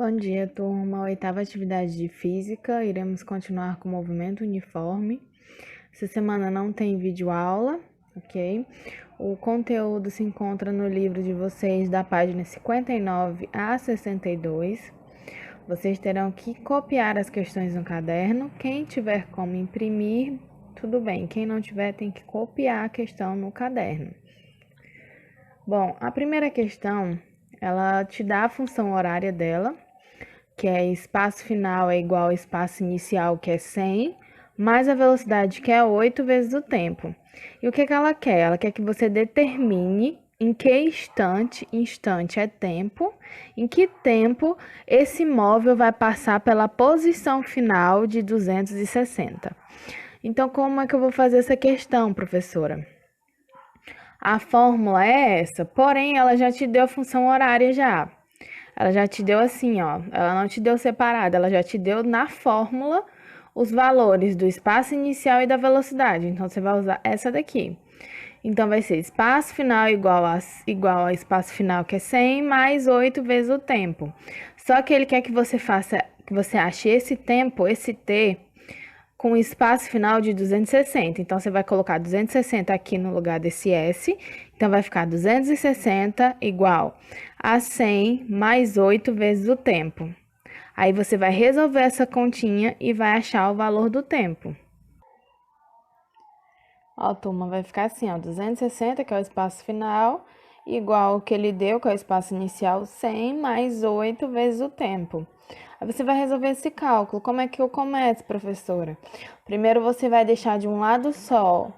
Bom dia, turma. Oitava atividade de física. Iremos continuar com o movimento uniforme. Essa semana não tem vídeo aula, ok? O conteúdo se encontra no livro de vocês da página 59 a 62. Vocês terão que copiar as questões no caderno. Quem tiver como imprimir, tudo bem. Quem não tiver, tem que copiar a questão no caderno. Bom, a primeira questão, ela te dá a função horária dela, que é espaço final é igual ao espaço inicial, que é 100, mais a velocidade, que é 8 vezes o tempo. E o que ela quer? Ela quer que você determine em que instante é tempo, em que tempo esse móvel vai passar pela posição final de 260. Então, como é que eu vou fazer essa questão, professora? A fórmula é essa, porém ela já te deu a função horária já. Ela já te deu assim, ó. Ela não te deu separada, ela já te deu na fórmula os valores do espaço inicial e da velocidade. Então, você vai usar essa daqui. Então, vai ser espaço final igual a espaço final, que é 100, mais 8 vezes o tempo. Só que ele quer que você ache esse tempo, esse t, com espaço final de 260. Então, você vai colocar 260 aqui no lugar desse S. Então, vai ficar 260 igual a 100 mais 8 vezes o tempo. Aí, você vai resolver essa continha e vai achar o valor do tempo. Ó, turma, vai ficar assim, ó, 260, que é o espaço final, igual o que ele deu, que é o espaço inicial, 100 mais 8 vezes o tempo. Aí você vai resolver esse cálculo. Como é que eu começo, professora? Primeiro você vai deixar de um lado só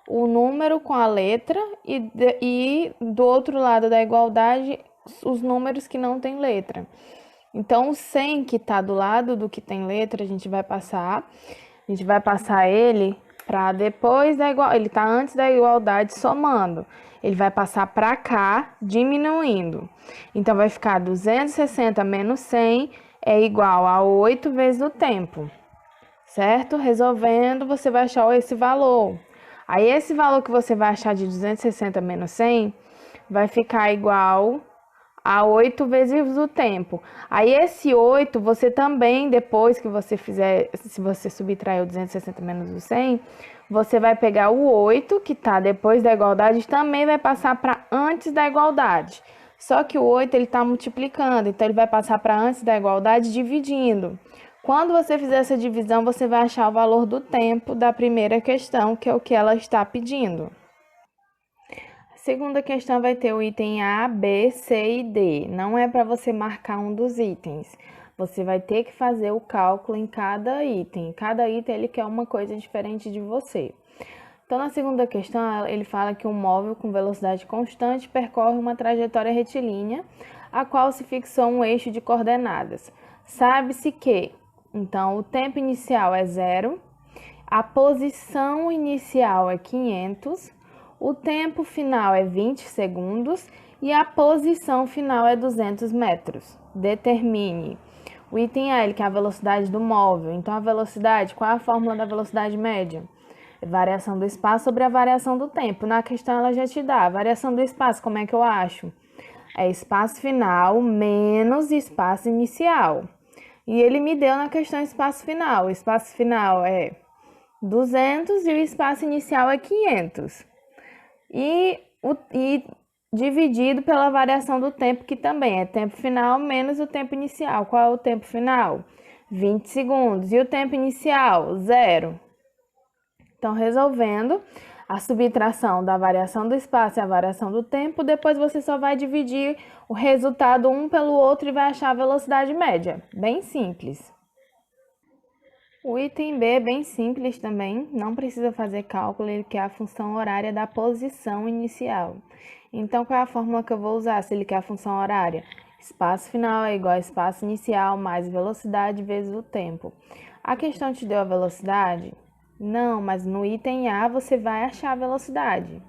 o número com a letra e do outro lado da igualdade os números que não tem letra. Então, o 100 que está do lado do que tem letra, a gente vai passar ele para depois da igualdade, ele está antes da igualdade somando. Ele vai passar para cá, diminuindo. Então, vai ficar 260 menos 100 é igual a 8 vezes o tempo, certo? Resolvendo, você vai achar esse valor. Aí, esse valor que você vai achar de 260 menos 100 vai ficar igual a 8 vezes o tempo. Aí, esse 8, você também, depois que você fizer, se você subtrair o 260 menos o 100, você vai pegar o 8, que está depois da igualdade, também vai passar para antes da igualdade. Só que o 8, ele está multiplicando, então ele vai passar para antes da igualdade dividindo. Quando você fizer essa divisão, você vai achar o valor do tempo da primeira questão, que é o que ela está pedindo. Segunda questão vai ter o item A, B, C e D. Não é para você marcar um dos itens. Você vai ter que fazer o cálculo em cada item. Cada item ele quer uma coisa diferente de você. Então, na segunda questão, ele fala que um móvel com velocidade constante percorre uma trajetória retilínea, a qual se fixou um eixo de coordenadas. Sabe-se que, então, o tempo inicial é 0, a posição inicial é 500, o tempo final é 20 segundos e a posição final é 200 metros. Determine. O item A, ele quer a velocidade do móvel. Então, a velocidade, qual é a fórmula da velocidade média? É variação do espaço sobre a variação do tempo. Na questão, ela já te dá. A variação do espaço, como é que eu acho? É espaço final menos espaço inicial. E ele me deu na questão espaço final. O espaço final é 200 e o espaço inicial é 500. E dividido pela variação do tempo, que também é tempo final menos o tempo inicial. Qual é o tempo final? 20 segundos. E o tempo inicial? 0. Então, resolvendo a subtração da variação do espaço e a variação do tempo, depois você só vai dividir o resultado um pelo outro e vai achar a velocidade média. Bem simples. O item B é bem simples também, não precisa fazer cálculo, ele quer a função horária da posição inicial. Então, qual é a fórmula que eu vou usar se ele quer a função horária? Espaço final é igual a espaço inicial mais velocidade vezes o tempo. A questão te deu a velocidade? Não, mas no item A você vai achar a velocidade,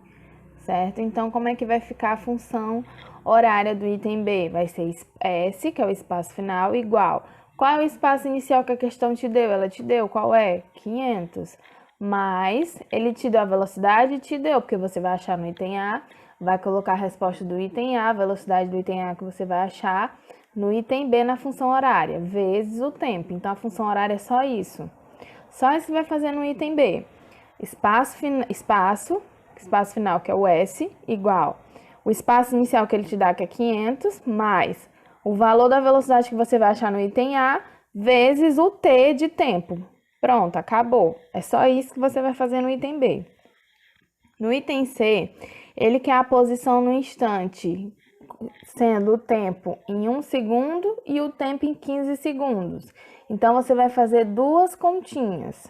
certo? Então, como é que vai ficar a função horária do item B? Vai ser S, que é o espaço final, igual. Qual é o espaço inicial que a questão te deu? Ela te deu, qual é? 500. Mas ele te deu a velocidade? Te deu, porque você vai achar no item A, vai colocar a resposta do item A, a velocidade do item A que você vai achar no item B na função horária, vezes o tempo. Então, a função horária é só isso. Só isso que vai fazer no item B. Espaço final, que é o S, igual o espaço inicial que ele te dá, que é 500, mais o valor da velocidade que você vai achar no item A, vezes o T de tempo. Pronto, acabou. É só isso que você vai fazer no item B. No item C, ele quer a posição no instante, sendo o tempo em 1 segundo e o tempo em 15 segundos. Então, você vai fazer duas continhas.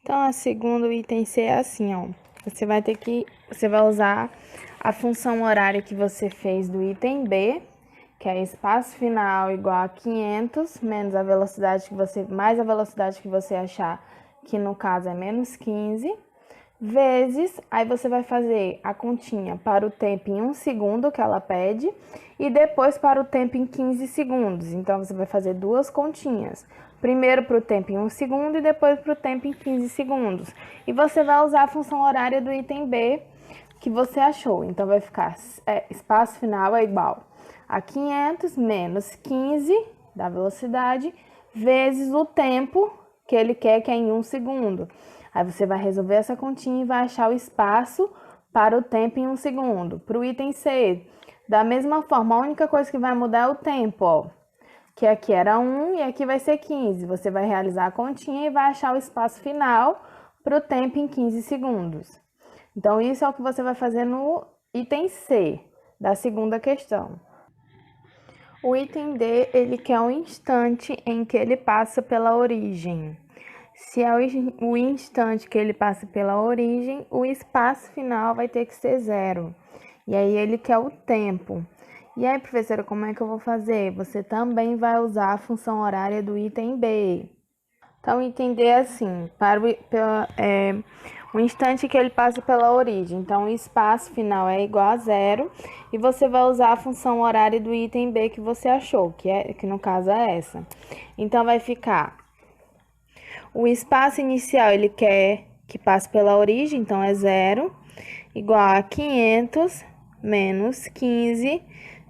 Então, a segunda, o item C é assim, ó. Você vai usar a função horária que você fez do item B, que é espaço final igual a 500, menos a velocidade mais a velocidade que você achar, que no caso é menos 15, vezes, aí você vai fazer a continha para o tempo em 1 segundo que ela pede, e depois para o tempo em 15 segundos. Então, você vai fazer duas continhas. Primeiro para o tempo em 1 segundo e depois para o tempo em 15 segundos. E você vai usar a função horária do item B que você achou. Então, vai ficar espaço final é igual a 500 menos 15 da velocidade, vezes o tempo que ele quer, que é em 1 segundo. Aí você vai resolver essa continha e vai achar o espaço para o tempo em 1 segundo. Para o item C, da mesma forma, a única coisa que vai mudar é o tempo, ó. Que aqui era 1 e aqui vai ser 15. Você vai realizar a continha e vai achar o espaço final para o tempo em 15 segundos. Então, isso é o que você vai fazer no item C, da segunda questão. O item D, ele quer um instante em que ele passa pela origem. Se é o instante que ele passa pela origem, o espaço final vai ter que ser 0. E aí, ele quer o tempo. E aí, professora, como é que eu vou fazer? Você também vai usar a função horária do item B. Então, o item D é assim, o instante que ele passa pela origem. Então, o espaço final é igual a 0. E você vai usar a função horária do item B que você achou, que no caso é essa. Então, vai ficar... O espaço inicial, ele quer que passe pela origem, então é 0, igual a 500 menos 15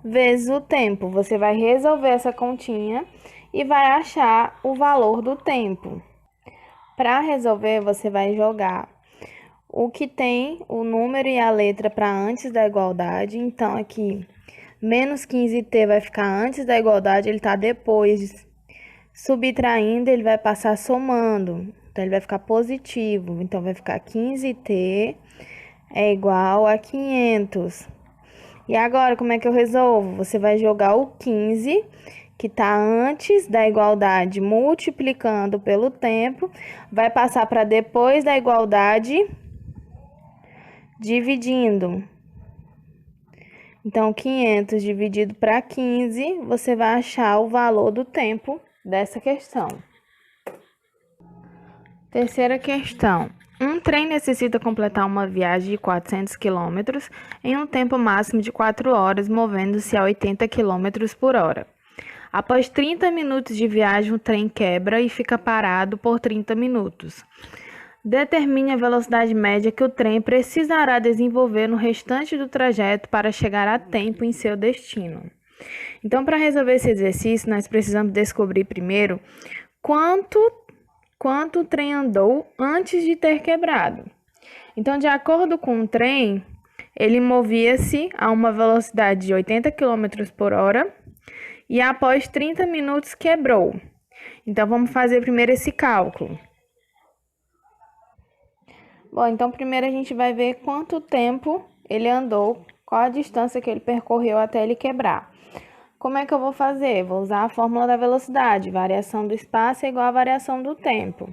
vezes o tempo. Você vai resolver essa continha e vai achar o valor do tempo. Para resolver, você vai jogar o que tem o número e a letra para antes da igualdade. Então, aqui, menos 15t vai ficar antes da igualdade, ele está depois. Subtraindo, ele vai passar somando. Então, ele vai ficar positivo. Então, vai ficar 15t é igual a 500. E agora, como é que eu resolvo? Você vai jogar o 15, que está antes da igualdade, multiplicando pelo tempo. Vai passar para depois da igualdade, dividindo. Então, 500 dividido para 15, você vai achar o valor do tempo dessa questão. Terceira questão. Um trem necessita completar uma viagem de 400 km em um tempo máximo de 4 horas, movendo-se a 80 km por hora. Após 30 minutos de viagem, o trem quebra e fica parado por 30 minutos. Determine a velocidade média que o trem precisará desenvolver no restante do trajeto para chegar a tempo em seu destino. Então, para resolver esse exercício, nós precisamos descobrir primeiro quanto o trem andou antes de ter quebrado. Então, de acordo com o trem, ele movia-se a uma velocidade de 80 km por hora e após 30 minutos quebrou. Então, vamos fazer primeiro esse cálculo. Bom, então primeiro a gente vai ver quanto tempo ele andou, qual a distância que ele percorreu até ele quebrar. Como é que eu vou fazer? Vou usar a fórmula da velocidade. Variação do espaço é igual à variação do tempo.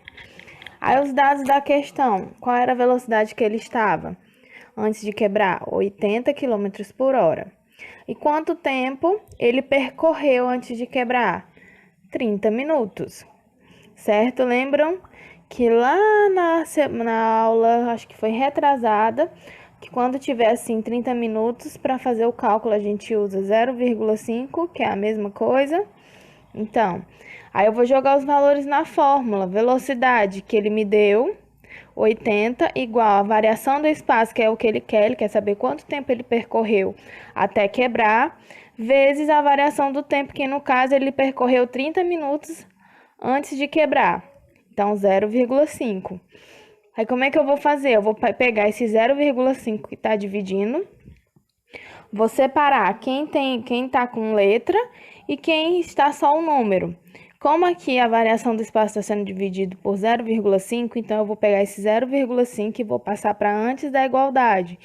Aí os dados da questão. Qual era a velocidade que ele estava antes de quebrar? 80 km por hora. E quanto tempo ele percorreu antes de quebrar? 30 minutos. Certo? Lembram que lá na aula, acho que foi retrasada, que quando tiver assim 30 minutos para fazer o cálculo, a gente usa 0,5, que é a mesma coisa. Então, aí eu vou jogar os valores na fórmula. Velocidade que ele me deu, 80 igual a variação do espaço, que é o que ele quer saber quanto tempo ele percorreu até quebrar, vezes a variação do tempo, que no caso ele percorreu 30 minutos antes de quebrar. Então, 0,5. Aí, como é que eu vou fazer? Eu vou pegar esse 0,5 que está dividindo, vou separar quem tá com letra e quem está só o número. Como aqui a variação do espaço está sendo dividido por 0,5, então eu vou pegar esse 0,5 e vou passar para antes da igualdade,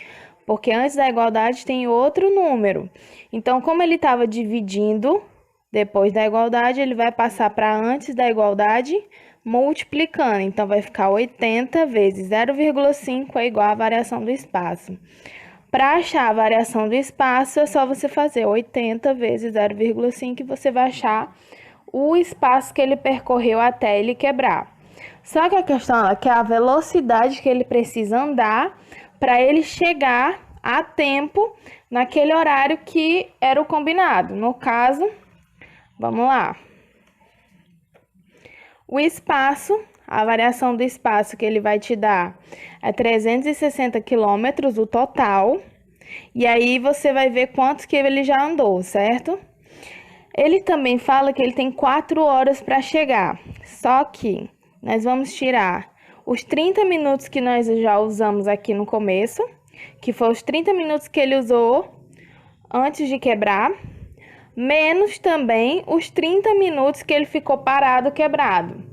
porque antes da igualdade tem outro número. Então, como ele estava dividindo depois da igualdade, ele vai passar para antes da igualdade multiplicando. Então, vai ficar 80 vezes 0,5 é igual à variação do espaço. Para achar a variação do espaço, é só você fazer 80 vezes 0,5 e você vai achar o espaço que ele percorreu até ele quebrar. Só que a questão é que a velocidade que ele precisa andar para ele chegar a tempo naquele horário que era o combinado. No caso, vamos lá. O espaço, a variação do espaço que ele vai te dar é 360 quilômetros, o total. E aí você vai ver quantos que ele já andou, certo? Ele também fala que ele tem 4 horas para chegar. Só que nós vamos tirar os 30 minutos que nós já usamos aqui no começo, que foi os 30 minutos que ele usou antes de quebrar, menos também os 30 minutos que ele ficou parado quebrado.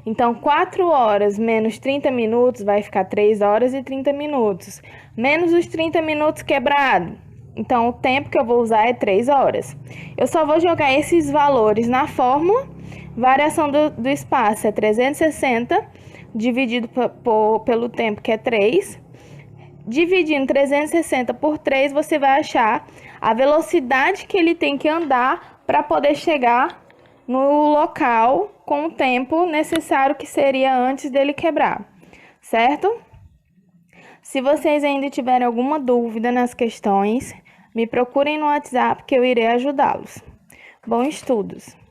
Então, 4 horas menos 30 minutos vai ficar 3 horas e 30 minutos. Menos os 30 minutos quebrado. Então, o tempo que eu vou usar é 3 horas. Eu só vou jogar esses valores na fórmula. Variação do espaço é 360 dividido pelo tempo, que é 3. Dividindo 360 por 3, você vai achar a velocidade que ele tem que andar para poder chegar no local com o tempo necessário, que seria antes dele quebrar, certo? Se vocês ainda tiverem alguma dúvida nas questões, me procurem no WhatsApp que eu irei ajudá-los. Bons estudos!